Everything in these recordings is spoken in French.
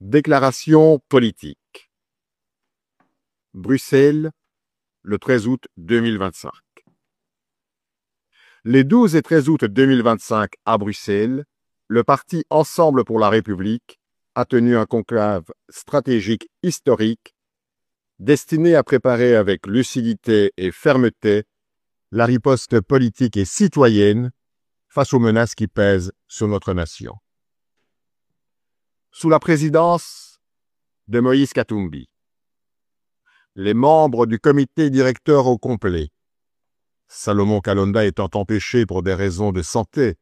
Déclaration politique. Bruxelles, le 13 août 2025. Les 12 et 13 août 2025 à Bruxelles, le parti Ensemble pour la République a tenu un conclave stratégique historique destiné à préparer avec lucidité et fermeté la riposte politique et citoyenne face aux menaces qui pèsent sur notre nation. Sous la présidence de Moïse Katumbi, les membres du comité directeur au complet, Salomon Kalonda étant empêché pour des raisons de santé,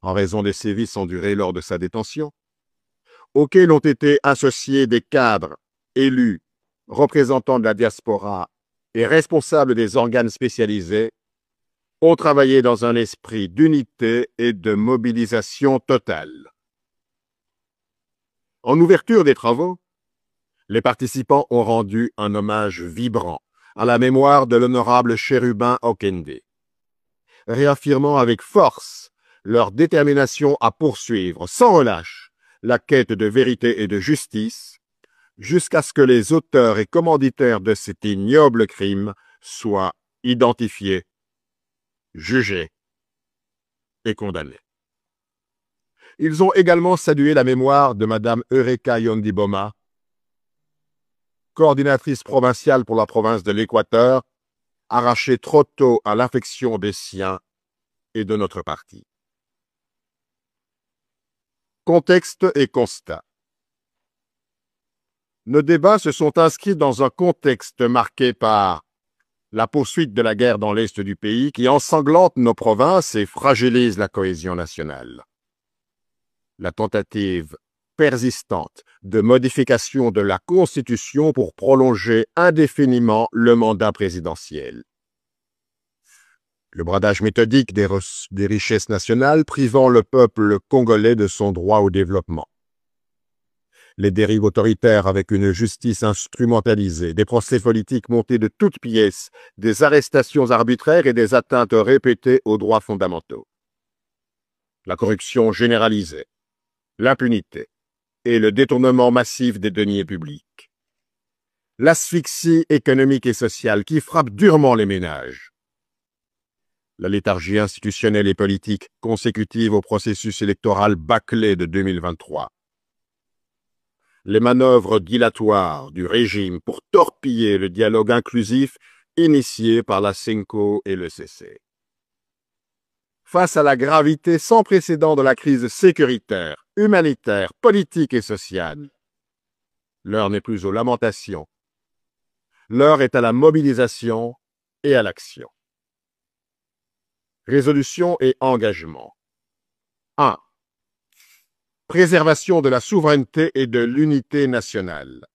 en raison des sévices endurés lors de sa détention, auxquels ont été associés des cadres, élus, représentants de la diaspora et responsables des organes spécialisés, ont travaillé dans un esprit d'unité et de mobilisation totale. En ouverture des travaux, les participants ont rendu un hommage vibrant à la mémoire de l'honorable Chérubin Okende, réaffirmant avec force leur détermination à poursuivre sans relâche la quête de vérité et de justice, jusqu'à ce que les auteurs et commanditaires de cet ignoble crime soient identifiés, jugés et condamnés. Ils ont également salué la mémoire de Madame Eureka Yondiboma, coordinatrice provinciale pour la province de l'Équateur, arrachée trop tôt à l'affection des siens et de notre parti. Contexte et constat. Nos débats se sont inscrits dans un contexte marqué par la poursuite de la guerre dans l'est du pays qui ensanglante nos provinces et fragilise la cohésion nationale. La tentative persistante de modification de la Constitution pour prolonger indéfiniment le mandat présidentiel. Le bradage méthodique des richesses nationales privant le peuple congolais de son droit au développement. Les dérives autoritaires avec une justice instrumentalisée, des procès politiques montés de toutes pièces, des arrestations arbitraires et des atteintes répétées aux droits fondamentaux. La corruption généralisée, l'impunité et le détournement massif des deniers publics. L'asphyxie économique et sociale qui frappe durement les ménages. La léthargie institutionnelle et politique consécutive au processus électoral bâclé de 2023. Les manœuvres dilatoires du régime pour torpiller le dialogue inclusif initié par la CENCO et le CC. Face à la gravité sans précédent de la crise sécuritaire, humanitaire, politique et sociale, l'heure n'est plus aux lamentations. L'heure est à la mobilisation et à l'action. Résolution et engagement. 1. Préservation de la souveraineté et de l'unité nationale.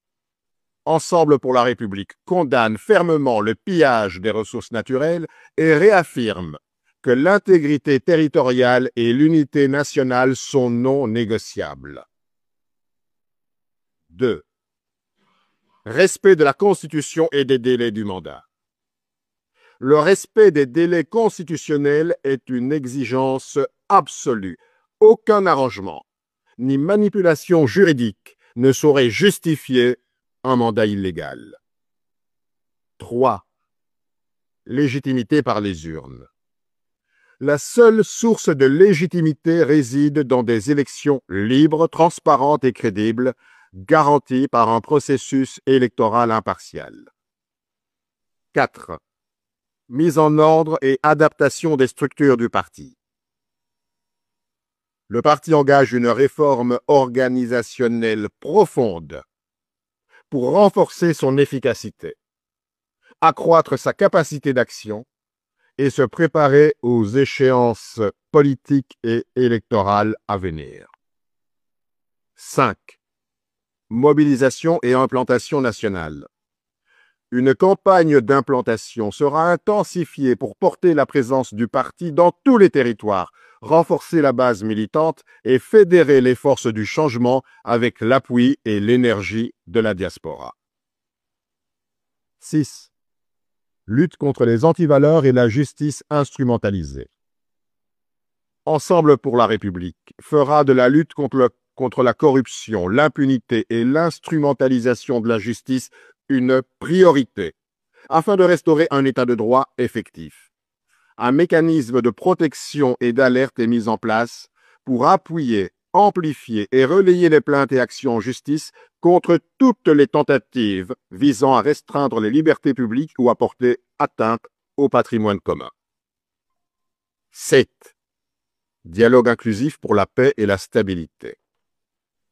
Ensemble pour la République condamne fermement le pillage des ressources naturelles et réaffirme que l'intégrité territoriale et l'unité nationale sont non négociables. 2. Respect de la Constitution et des délais du mandat. Le respect des délais constitutionnels est une exigence absolue. Aucun arrangement, ni manipulation juridique ne saurait justifier un mandat illégal. 3. Légitimité par les urnes. La seule source de légitimité réside dans des élections libres, transparentes et crédibles, garanties par un processus électoral impartial. 4. Mise en ordre et adaptation des structures du parti. Le parti engage une réforme organisationnelle profonde pour renforcer son efficacité, accroître sa capacité d'action et se préparer aux échéances politiques et électorales à venir. 5. Mobilisation et implantation nationale. Une campagne d'implantation sera intensifiée pour porter la présence du parti dans tous les territoires, renforcer la base militante et fédérer les forces du changement avec l'appui et l'énergie de la diaspora. 6. Lutte contre les antivaleurs et la justice instrumentalisée. Ensemble pour la République fera de la lutte contre contre la corruption, l'impunité et l'instrumentalisation de la justice une priorité, afin de restaurer un état de droit effectif. Un mécanisme de protection et d'alerte est mis en place pour appuyer, amplifier et relayer les plaintes et actions en justice contre toutes les tentatives visant à restreindre les libertés publiques ou à porter atteinte au patrimoine commun. 7. Dialogue inclusif pour la paix et la stabilité.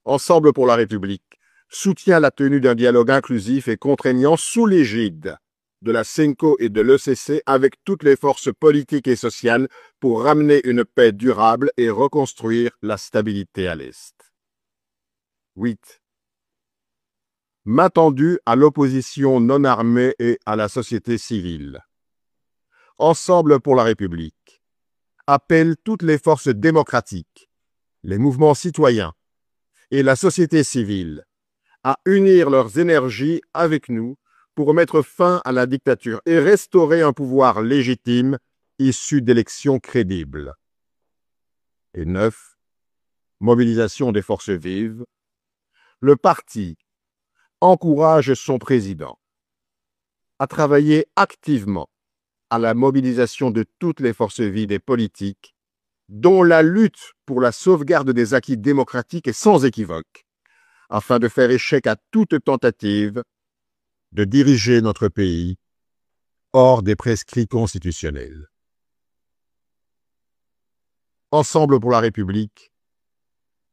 Ensemble pour la République soutient la tenue d'un dialogue inclusif et contraignant sous l'égide de la CENCO et de l'ECC avec toutes les forces politiques et sociales pour ramener une paix durable et reconstruire la stabilité à l'Est. 8. Main tendue à l'opposition non armée et à la société civile. Ensemble pour la République appelle toutes les forces démocratiques, les mouvements citoyens et la société civile à unir leurs énergies avec nous pour mettre fin à la dictature et restaurer un pouvoir légitime issu d'élections crédibles. Et 9. Mobilisation des forces vives. Le parti encourage son président à travailler activement à la mobilisation de toutes les forces vives et politiques, dont la lutte pour la sauvegarde des acquis démocratiques est sans équivoque, afin de faire échec à toute tentative de diriger notre pays hors des prescrits constitutionnels. Ensemble pour la République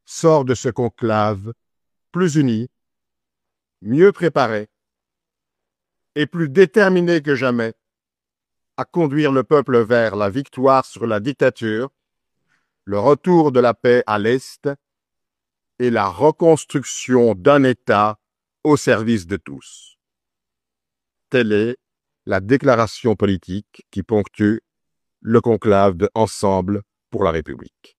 sort de ce conclave plus uni, mieux préparé et plus déterminé que jamais à conduire le peuple vers la victoire sur la dictature, le retour de la paix à l'Est et la reconstruction d'un État au service de tous. Telle est la déclaration politique qui ponctue le conclave de Ensemble pour la République.